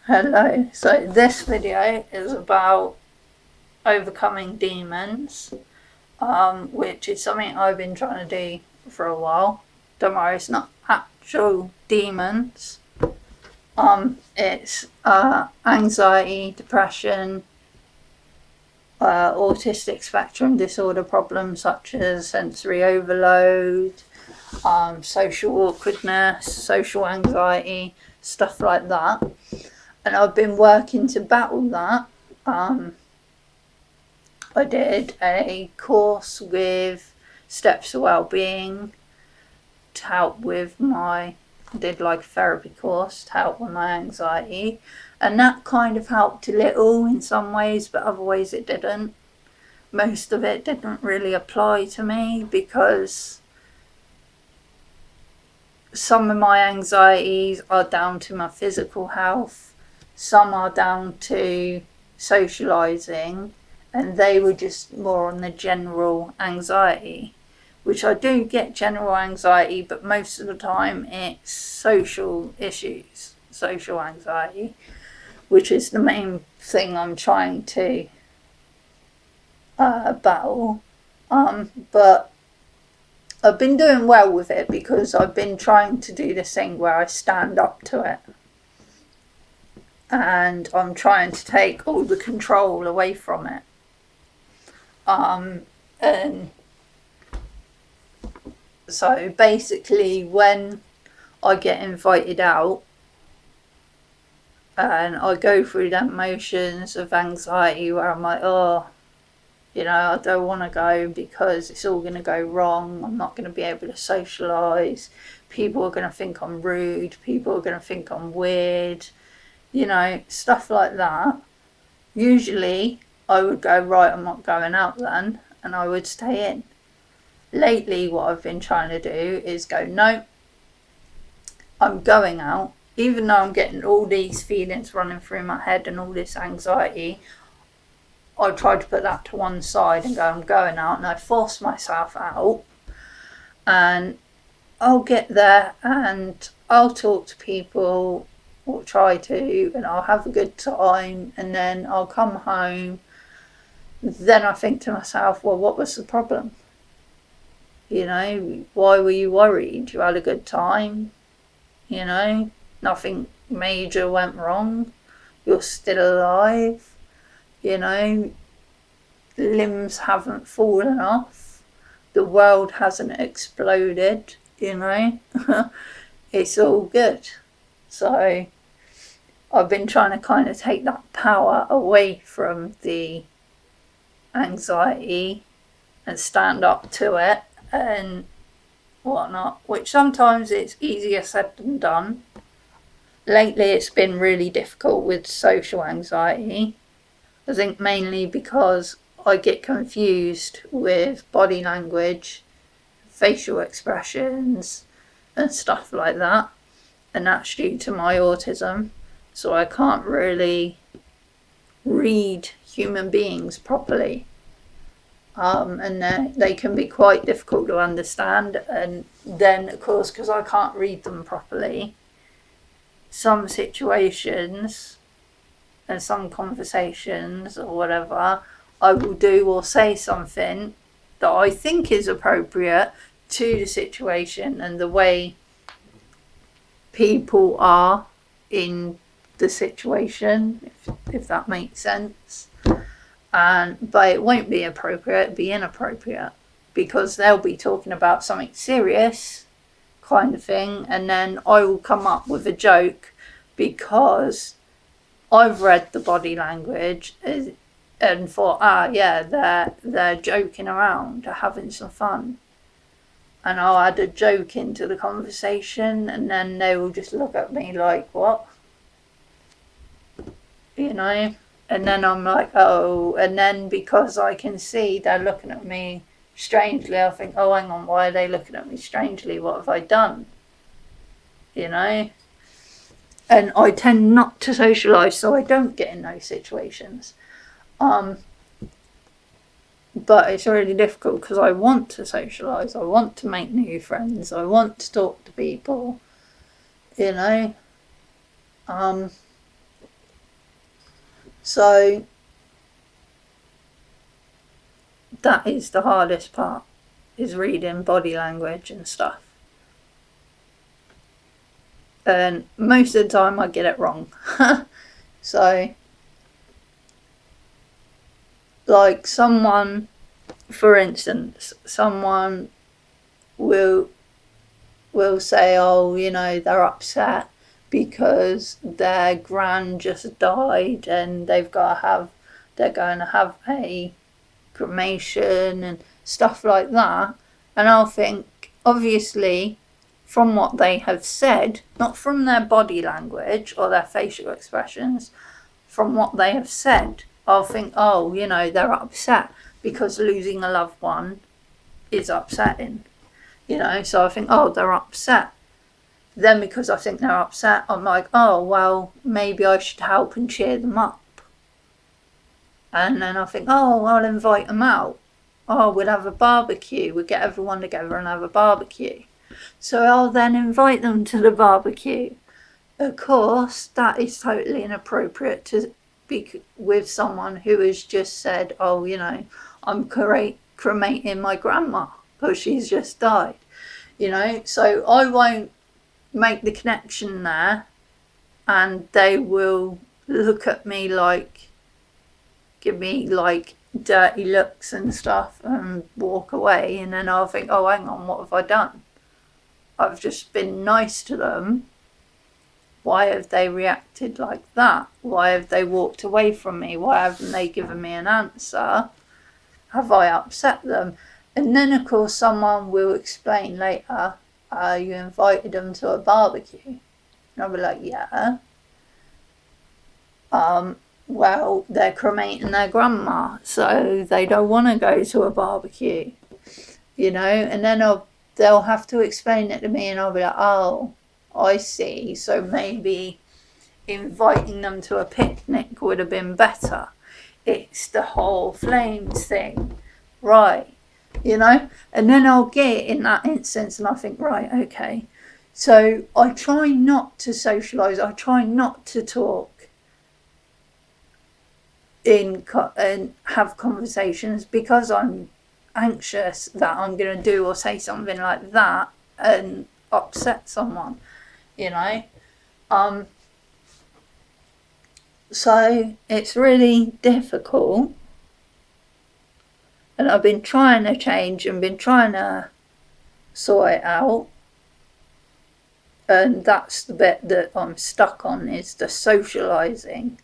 Hello, so this video is about overcoming demons, which is something I've been trying to do for a while. Don't worry, it's not actual demons. It's anxiety, depression, autistic spectrum disorder problems such as sensory overload, social awkwardness, social anxiety, stuff like that. And I've been working to battle that. I did a course with Steps to Wellbeing to help with I did like a therapy course to help with my anxiety, and that kind of helped a little in some ways, but other ways it didn't. Most of it didn't really apply to me because some of my anxieties are down to my physical health, some are down to socialising, and they were just more on the general anxiety, which I do get general anxiety, but most of the time it's social issues, social anxiety, which is the main thing I'm trying to battle. But I've been doing well with it because I've been trying to do this thing where I stand up to it. And I'm trying to take all the control away from it. And so basically when I get invited out and I go through the motions of anxiety where I'm like, oh, I don't want to go because it's all going to go wrong. I'm not going to be able to socialise. People are going to think I'm rude. People are going to think I'm weird. Stuff like that. Usually I would go, right, I'm not going out then, and I would stay in. Lately what I've been trying to do is go, no, I'm going out. Even though I'm getting all these feelings running through my head and all this anxiety, I try to put that to one side and go, I'm going out, and I force myself out, and I'll get there and I'll talk to people, or try to, and I'll have a good time, and then I'll come home. Then I think to myself, well, what was the problem? Why were you worried? You had a good time, nothing major went wrong, you're still alive, limbs haven't fallen off, the world hasn't exploded, it's all good. So I've been trying to kind of take that power away from the anxiety and stand up to it and whatnot, which sometimes it's easier said than done. Lately it's been really difficult with social anxiety. I think mainly because I get confused with body language, facial expressions and stuff like that, and that's due to my autism, so I can't really read human beings properly. And they can be quite difficult to understand, and then of course because I can't read them properly, some situations and some conversations or whatever, I will do or say something that I think is appropriate to the situation and the way people are in the situation, if that makes sense. But it won't be appropriate, it'll be inappropriate, because they'll be talking about something serious kind of thing, and then I will come up with a joke because I've read the body language and thought, yeah, they're joking around, they're having some fun. And I'll add a joke into the conversation, and then they will just look at me like, what? And then I'm like, oh, and then because I can see they're looking at me strangely, I think, oh, hang on, why are they looking at me strangely? What have I done? And I tend not to socialise, so I don't get in those situations. But it's really difficult because I want to socialise, I want to make new friends, I want to talk to people, So that is the hardest part, is reading body language and stuff. And most of the time I get it wrong. So, like someone, for instance, someone will say, oh, you know, they're upset because their gran just died and they're going to have a cremation and stuff like that. And I'll think, obviously, from what they have said, not from their body language or their facial expressions, from what they have said, I'll think, oh, you know, they're upset because losing a loved one is upsetting. You know, so I think, oh, they're upset. Then because I think they're upset, I'm like, oh, well, maybe I should help and cheer them up. And then I think, oh, I'll invite them out. Oh, we'll have a barbecue. We'll get everyone together and have a barbecue. So I'll then invite them to the barbecue. Of course, that is totally inappropriate to be with someone who has just said, oh, you know, I'm cremating my grandma because she's just died. You know, so I won't make the connection there, and they will look at me like, give me like dirty looks and stuff and walk away. And then I'll think, oh, hang on, what have I done? I've just been nice to them. Why have they reacted like that? Why have they walked away from me? Why haven't they given me an answer? Have I upset them? And then, of course, someone will explain later, you invited them to a barbecue. And I'll be like, yeah. Well, they're cremating their grandma, so they don't want to go to a barbecue. You know, and then they'll have to explain it to me, and I'll be like, oh, I see. So maybe inviting them to a picnic would have been better. It's the whole flames thing. Right. You know, and then I'll get in that instance and I think, right, okay. So I try not to socialise. I try not to talk and have conversations because I'm anxious that I'm going to do or say something like that and upset someone, you know. So it's really difficult. And I've been trying to change and been trying to sort it out. And that's the bit that I'm stuck on, is the socialising.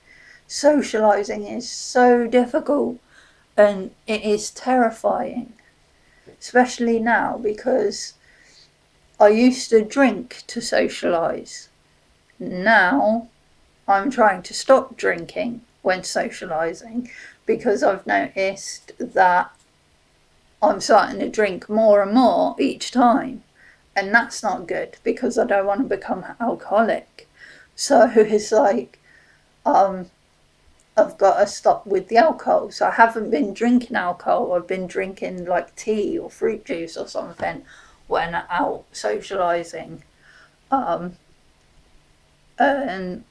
Socialising is so difficult and it is terrifying. Especially now, because I used to drink to socialise. Now I'm trying to stop drinking when socialising because I've noticed that I'm starting to drink more and more each time, and that's not good because I don't want to become alcoholic. So it's like, I've got to stop with the alcohol. So I haven't been drinking alcohol. I've been drinking like tea or fruit juice or something when out socialising, and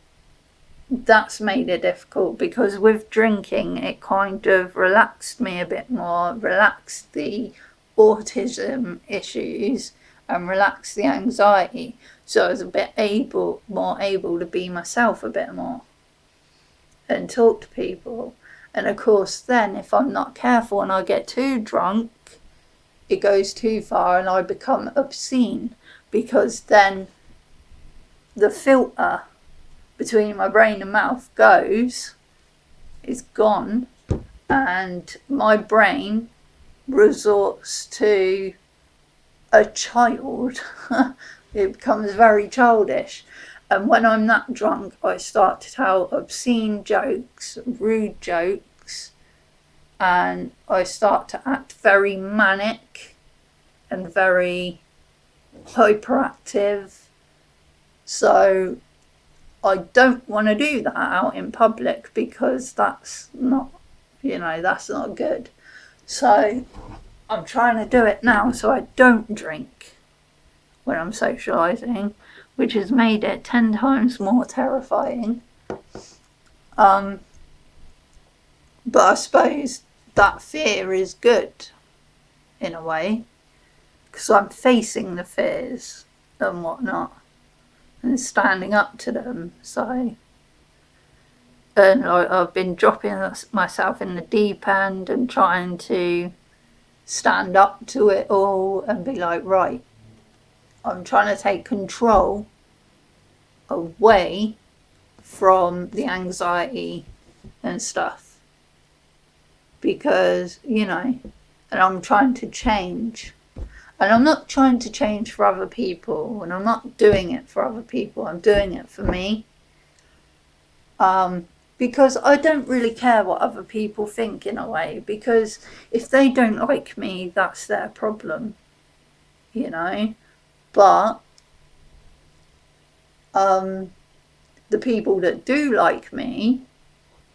that's made it difficult because with drinking it kind of relaxed me a bit more, relaxed the autism issues and relaxed the anxiety, so I was a bit more able to be myself a bit more and talk to people. And of course then if I'm not careful and I get too drunk, it goes too far and I become obscene, because then the filter between my brain and mouth is gone, and my brain resorts to a child. It becomes very childish. And when I'm that drunk, I start to tell obscene jokes, rude jokes, and I start to act very manic and very hyperactive. So I don't want to do that out in public because that's not, that's not good. So I'm trying to do it now so I don't drink when I'm socialising, which has made it 10 times more terrifying. But I suppose that fear is good in a way, because I'm facing the fears and whatnot and standing up to them. So, and I've been dropping myself in the deep end and trying to stand up to it all and be like, right, I'm trying to take control away from the anxiety and stuff, because, and I'm trying to change. And I'm not trying to change for other people, and I'm not doing it for other people, I'm doing it for me. Because I don't really care what other people think in a way, because if they don't like me, that's their problem, But the people that do like me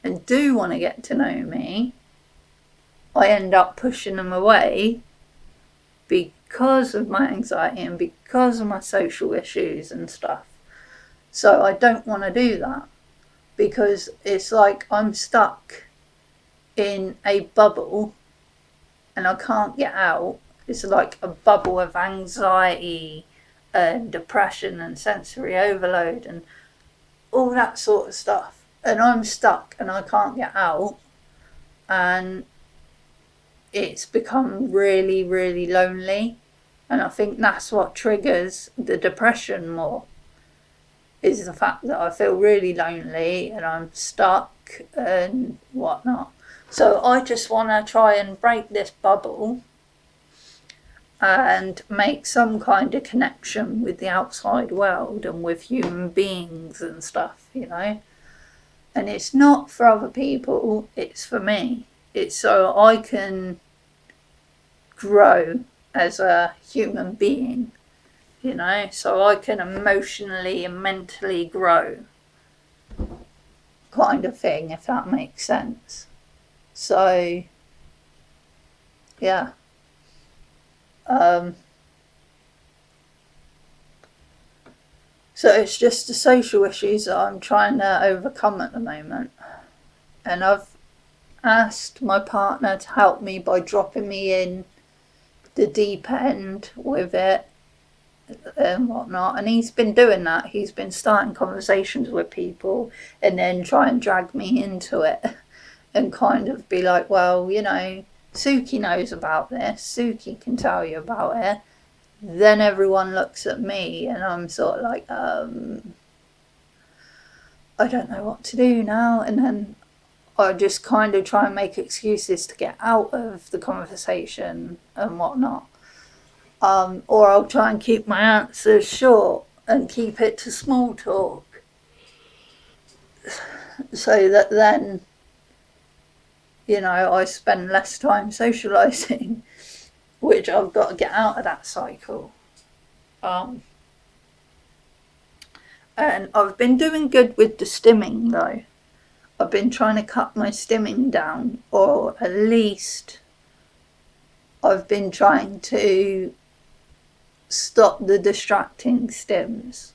and do want to get to know me, I end up pushing them away because of my anxiety and because of my social issues and stuff. So I don't want to do that, because it's like I'm stuck in a bubble and I can't get out. It's like a bubble of anxiety and depression and sensory overload and all that sort of stuff. And I'm stuck and I can't get out. And it's become really, really lonely. And I think that's what triggers the depression more, is the fact that I feel really lonely and I'm stuck and whatnot. So I just want to try and break this bubble and make some kind of connection with the outside world and with human beings and stuff, And it's not for other people, it's for me. It's so I can grow as a human being, so I can emotionally and mentally grow, kind of thing, if that makes sense. So, yeah. So it's just the social issues that I'm trying to overcome at the moment. And I've asked my partner to help me by dropping me in the deep end with it and whatnot, and he's been doing that. He's been starting conversations with people and then try and drag me into it and kind of be like, well, Suki knows about this, Suki can tell you about it. Then everyone looks at me and I'm sort of like, I don't know what to do now. And then I just kind of try and make excuses to get out of the conversation and whatnot. Or I'll try and keep my answers short and keep it to small talk, so that then, I spend less time socialising, which I've got to get out of that cycle. And I've been doing good with the stimming though. I've been trying to cut my stimming down, or at least I've been trying to stop the distracting stims.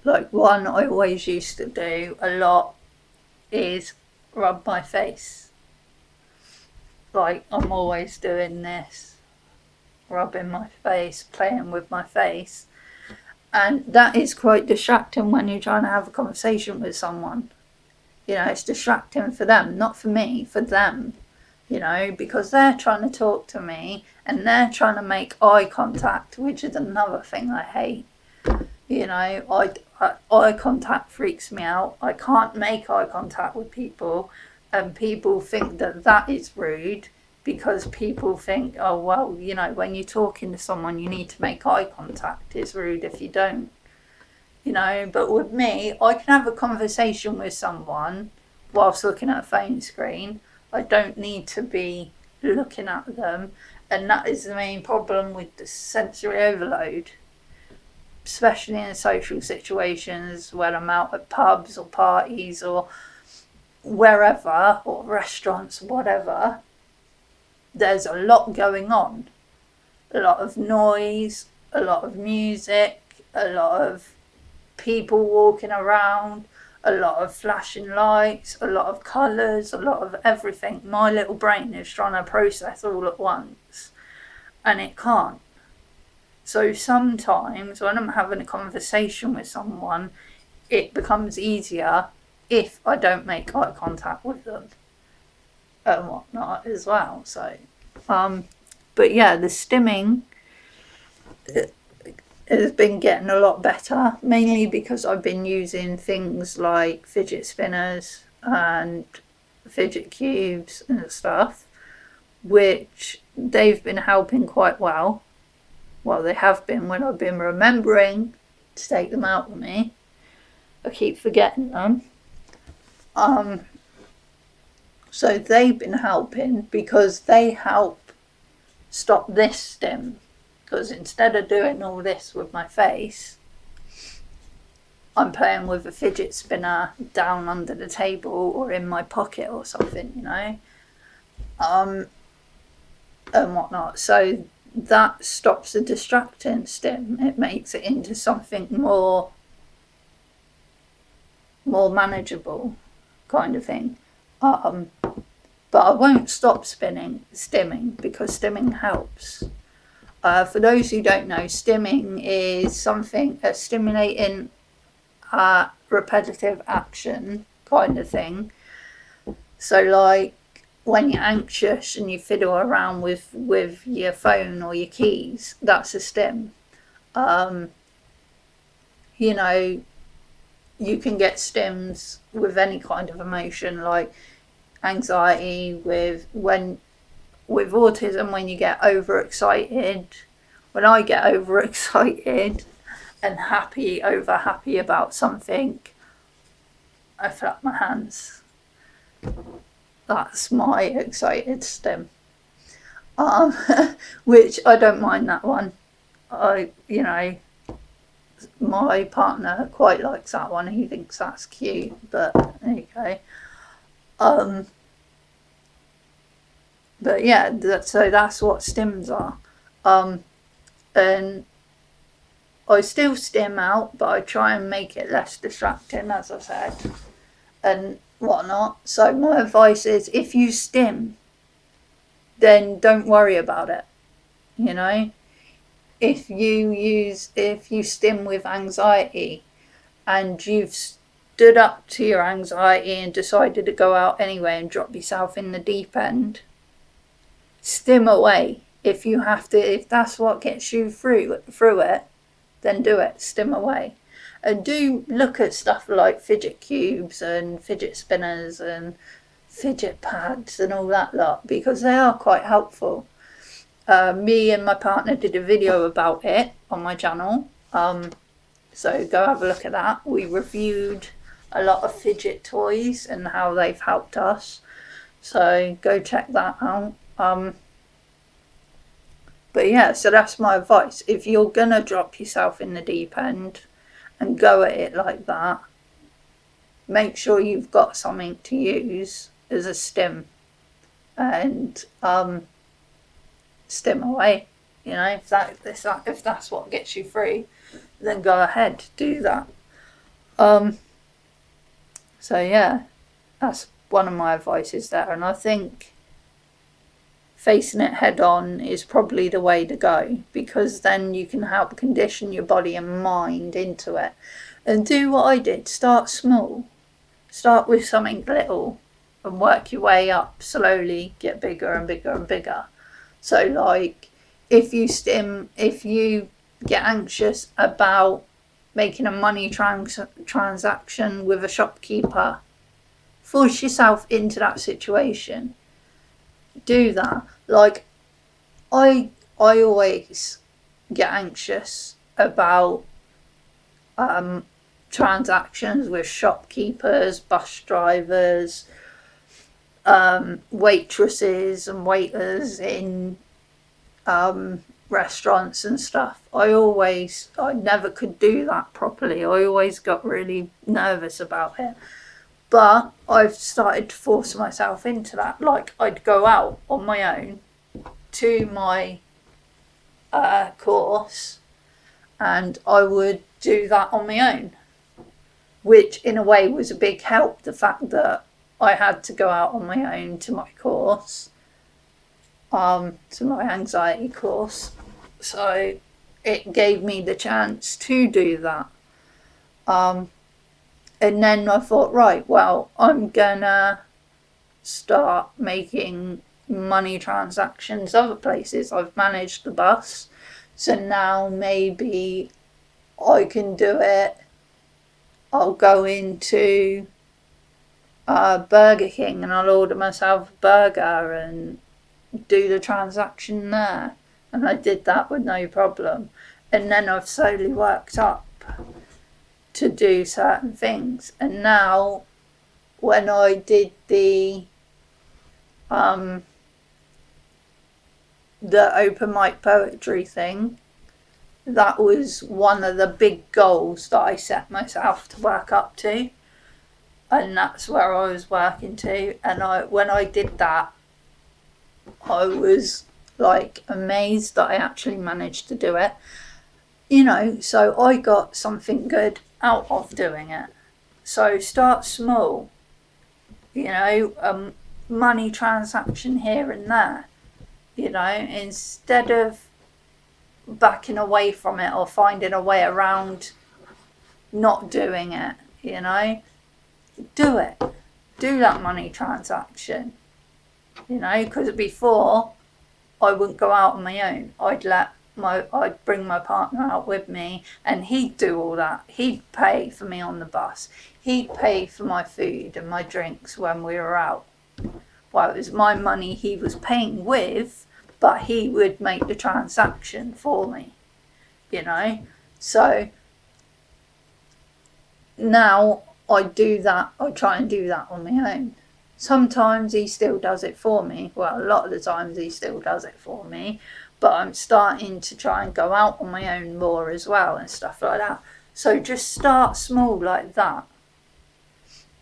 Like, one I always used to do a lot is rub my face. Like, I'm always doing this, rubbing my face, playing with my face. And that is quite distracting when you're trying to have a conversation with someone. It's distracting for them, not for me, for them. Because they're trying to talk to me and they're trying to make eye contact, which is another thing I hate. Eye contact freaks me out. I can't make eye contact with people, and people think that is rude, because people think, oh, well, when you're talking to someone, you need to make eye contact. It's rude if you don't. But with me, I can have a conversation with someone whilst looking at a phone screen. I don't need to be looking at them, and that is the main problem with the sensory overload, especially in social situations when I'm out at pubs or parties or wherever, or restaurants, whatever. There's a lot going on, a lot of noise, a lot of music, a lot of people walking around, a lot of flashing lights, a lot of colours, a lot of everything. My little brain is trying to process all at once, and it can't. So sometimes when I'm having a conversation with someone, it becomes easier if I don't make eye contact with them and whatnot as well. So, but yeah, the stimming has been getting a lot better, mainly because I've been using things like fidget spinners and fidget cubes and stuff, which they've been helping quite well. Well, they have been when I've been remembering to take them out with me. I keep forgetting them. So they've been helping because they help stop this stim. Because instead of doing all this with my face, I'm playing with a fidget spinner down under the table or in my pocket or something, you know, and whatnot. So that stops the distracting stim. It makes it into something more manageable kind of thing. But I won't stop stimming because stimming helps. For those who don't know, stimming is something, a stimulating repetitive action kind of thing. So like when you're anxious and you fiddle around with your phone or your keys, that's a stim. You know, you can get stims with any kind of emotion, like anxiety, with autism, when you get overexcited. When I get overexcited and happy about something, I flap my hands. That's my excited stim. Which I don't mind that one. My partner quite likes that one. He thinks that's cute, but there you go. But yeah, so that's what stims are. And I still stim out, but I try and make it less distracting, as I said, and whatnot. So my advice is, if you stim, then don't worry about it. You know, if you stim with anxiety and you've stood up to your anxiety and decided to go out anyway and drop yourself in the deep end, stim away. If you have to, if that's what gets you through it, then do it. Stim away. And do look at stuff like fidget cubes and fidget spinners and fidget pads and all that lot, because they are quite helpful. Me and my partner did a video about it on my channel. So go have a look at that. We reviewed a lot of fidget toys and how they've helped us. So go check that out. But yeah, so that's my advice. If you're going to drop yourself in the deep end and go at it like that, make sure you've got something to use as a stim. And stim away. You know, if that's what gets you through, then go ahead, do that. So yeah, that's one of my advices there. And I think facing it head on is probably the way to go, because then you can help condition your body and mind into it. And do what I did. Start small. Start with something little and work your way up slowly, get bigger and bigger and bigger. So like if you get anxious about making a money transaction with a shopkeeper, force yourself into that situation. Do that. Like I always get anxious about transactions with shopkeepers, bus drivers, waitresses and waiters in restaurants and stuff. I never could do that properly. I always got really nervous about it. But I've started to force myself into that. Like I'd go out on my own to my course and I would do that on my own which in a way was a big help, the fact that I had to go out on my own to my course, to my anxiety course. So it gave me the chance to do that. And then I thought, right, well, I'm gonna start making money transactions other places. I've managed the bus, so now maybe I can do it. I'll go into Burger King and I'll order myself a burger and do the transaction there. And I did that with no problem. And then I've slowly worked up to do certain things. And now when I did the open mic poetry thing, that was one of the big goals that I set myself to work up to, and that's where I was working to. And when I did that, I was like amazed that I actually managed to do it, so I got something good out of doing it. So start small, money transaction here and there, instead of backing away from it or finding a way around not doing it, do it. Do that money transaction, because before I wouldn't go out on my own. I'd bring my partner out with me and he'd do all that. He'd pay for me on the bus. He'd pay for my food and my drinks when we were out. Well, it was my money he was paying with, but he would make the transaction for me, So now I do that. I try and do that on my own. Sometimes he still does it for me. Well, a lot of the times he still does it for me, but I'm starting to try and go out on my own more as well and stuff like that. So just start small like that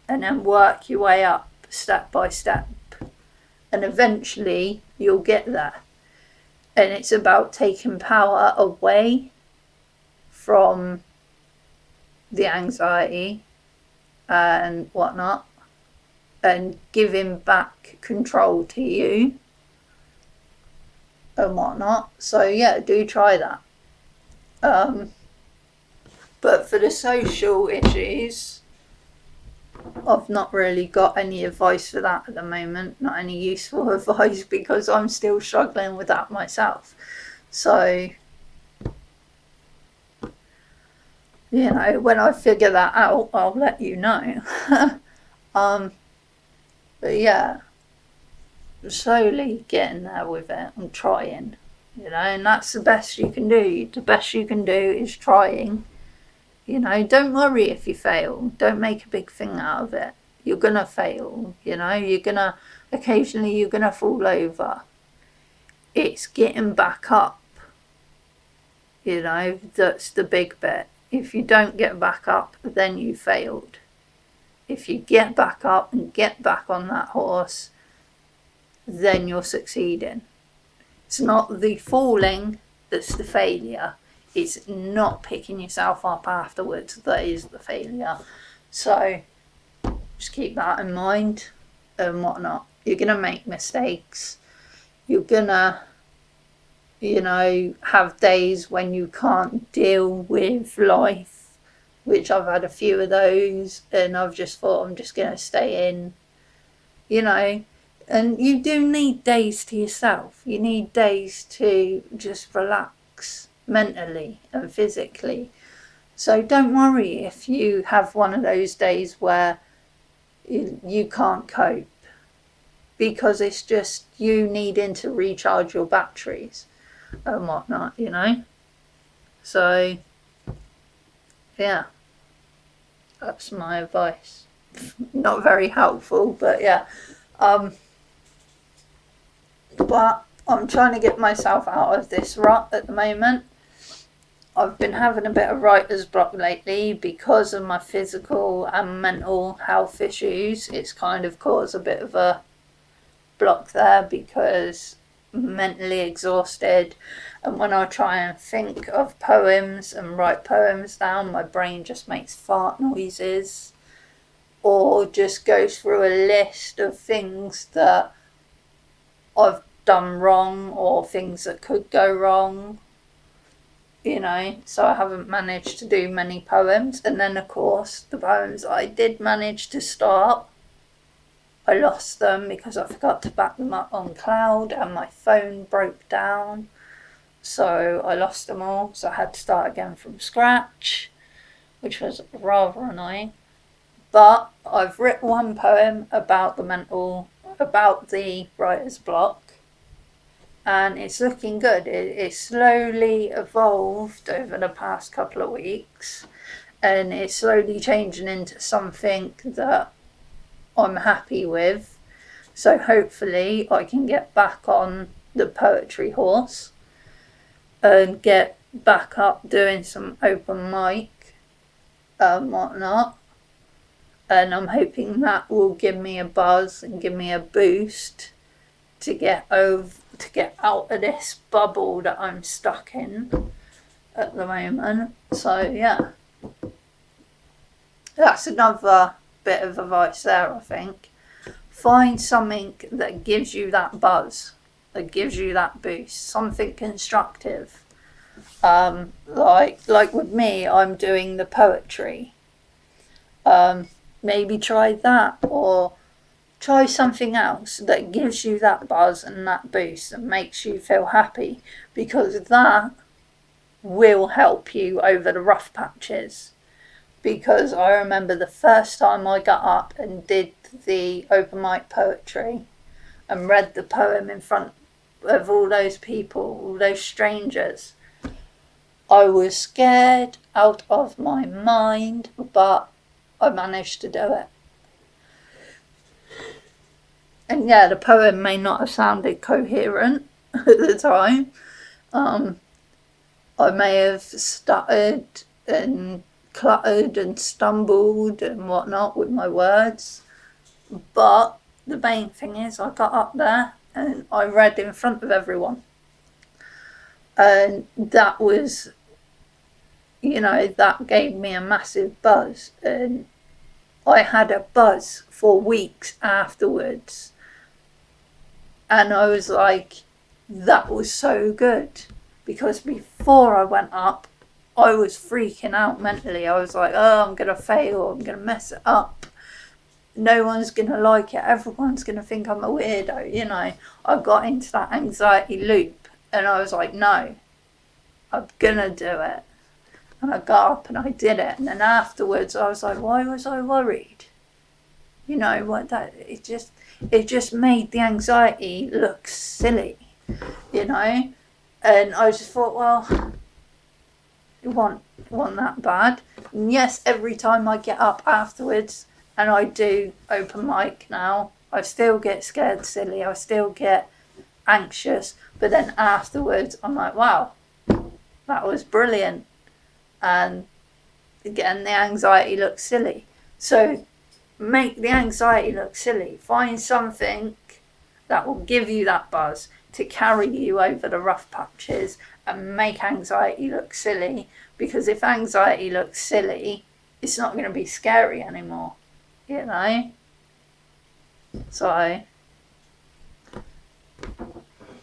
and then work your way up step by step, and eventually you'll get there. And it's about taking power away from the anxiety and whatnot and giving back control to you and whatnot. So yeah, do try that. But for the social issues, I've not really got any advice for that at the moment, not any useful advice, because I'm still struggling with that myself. So, when I figure that out, I'll let you know. But yeah, slowly getting there with it and trying, and that's the best you can do. The best you can do is trying. Don't worry if you fail. Don't make a big thing out of it. You're going to fail, occasionally you're going to fall over. It's getting back up, that's the big bit. If you don't get back up, then you failed. If you get back up and get back on that horse, then you're succeeding. It's not the falling that's the failure. It's not picking yourself up afterwards that is the failure. So just keep that in mind and whatnot. You're going to make mistakes. You're going to, have days when you can't deal with life, which I've had a few of those, and I've just thought I'm just going to stay in, and you do need days to yourself. You need days to just relax mentally and physically. So don't worry if you have one of those days where you can't cope, because it's just you needing to recharge your batteries and whatnot, So yeah, that's my advice. Not very helpful, but yeah. But I'm trying to get myself out of this rut at the moment. I've been having a bit of writer's block lately because of my physical and mental health issues. It's kind of caused a bit of a block there because, mentally exhausted, and when I try and think of poems and write poems down, my brain just makes fart noises, or just goes through a list of things that I've done wrong or things that could go wrong, so I haven't managed to do many poems. And then, of course, the poems I did manage to start, I lost them because I forgot to back them up on cloud and my phone broke down. So I lost them all. So I had to start again from scratch, which was rather annoying. But I've written one poem about the writer's block, and it's looking good. It's slowly evolved over the past couple of weeks, and it's slowly changing into something that I'm happy with. So hopefully I can get back on the poetry horse and get back up doing some open mic and whatnot. And I'm hoping that will give me a buzz and give me a boost to get out of this bubble that I'm stuck in at the moment. So yeah, that's another bit of advice there, I think. Find something that gives you that buzz, that gives you that boost, something constructive. Like with me, I'm doing the poetry. Maybe try that, or try something else that gives you that buzz and that boost and makes you feel happy, because that will help you over the rough patches. Because I remember the first time I got up and did the open mic poetry and read the poem in front of all those people, all those strangers, I was scared out of my mind, but I managed to do it. And yeah, the poem may not have sounded coherent at the time. I may have stuttered and cluttered and stumbled and whatnot with my words. But the main thing is I got up there and I read in front of everyone. And that was, that gave me a massive buzz. And I had a buzz for weeks afterwards. And I was like, that was so good. Because before I went up, I was freaking out mentally. I was like, oh, I'm going to fail. I'm going to mess it up. No one's going to like it. Everyone's going to think I'm a weirdo. I got into that anxiety loop. And I was like, no, I'm going to do it. And I got up and I did it. And then afterwards, I was like, why was I worried? It just made the anxiety look silly, And I just thought, well, it wasn't that bad. And yes, every time I get up afterwards and I do open mic now, I still get scared silly. I still get anxious. But then afterwards, I'm like, wow, that was brilliant. And again, the anxiety looks silly. So make the anxiety look silly. Find something that will give you that buzz to carry you over the rough patches and make anxiety look silly. Because if anxiety looks silly, it's not going to be scary anymore, So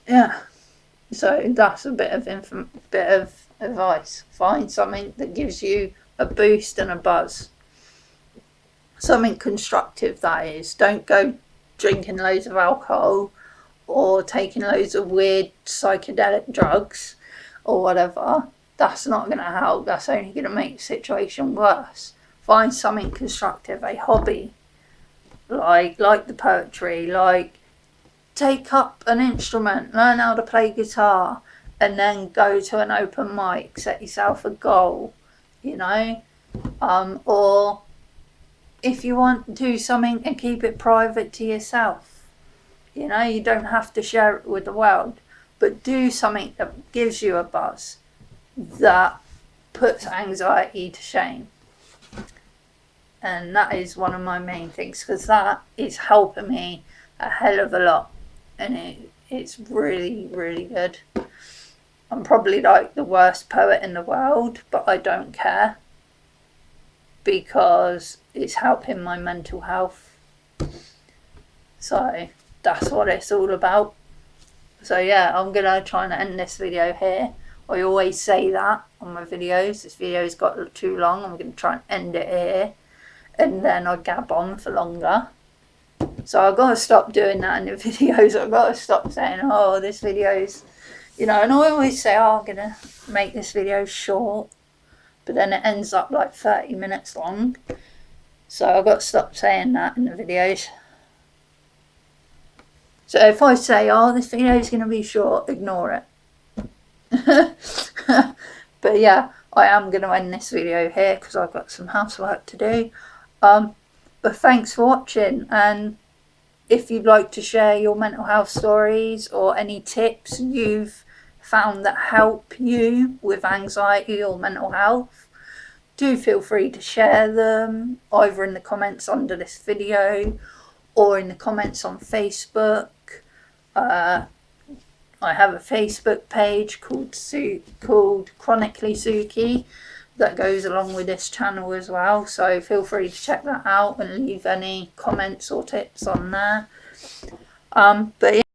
yeah, so that's a bit of advice. Find something that gives you a boost and a buzz. Something constructive, that is. Don't go drinking loads of alcohol or taking loads of weird psychedelic drugs or whatever. That's not going to help. That's only going to make the situation worse. Find something constructive, a hobby, like the poetry, like take up an instrument, learn how to play guitar, and then go to an open mic, set yourself a goal, or if you want to do something and keep it private to yourself, you don't have to share it with the world, but do something that gives you a buzz, that puts anxiety to shame. And that is one of my main things, because that is helping me a hell of a lot. And It's really, really good. I'm probably like the worst poet in the world, but I don't care because it's helping my mental health. So that's what it's all about. So yeah, I'm gonna try and end this video here. I always say that on my videos. This video's got too long. I'm gonna try and end it here, and then I gab on for longer. So I've got to stop doing that in the videos. I've got to stop saying, oh, this video's, you know, and I always say, oh, I'm gonna make this video short, but then it ends up like 30 minutes long. So I've got to stop saying that in the videos. So if I say, oh, this video is going to be short, ignore it. But yeah, I am going to end this video here because I've got some housework to do. But thanks for watching, and if you'd like to share your mental health stories or any tips you've found that help you with anxiety or mental health, do feel free to share them either in the comments under this video or in the comments on Facebook. I have a Facebook page called Chronically Suki that goes along with this channel as well, so feel free to check that out and leave any comments or tips on there. But yeah.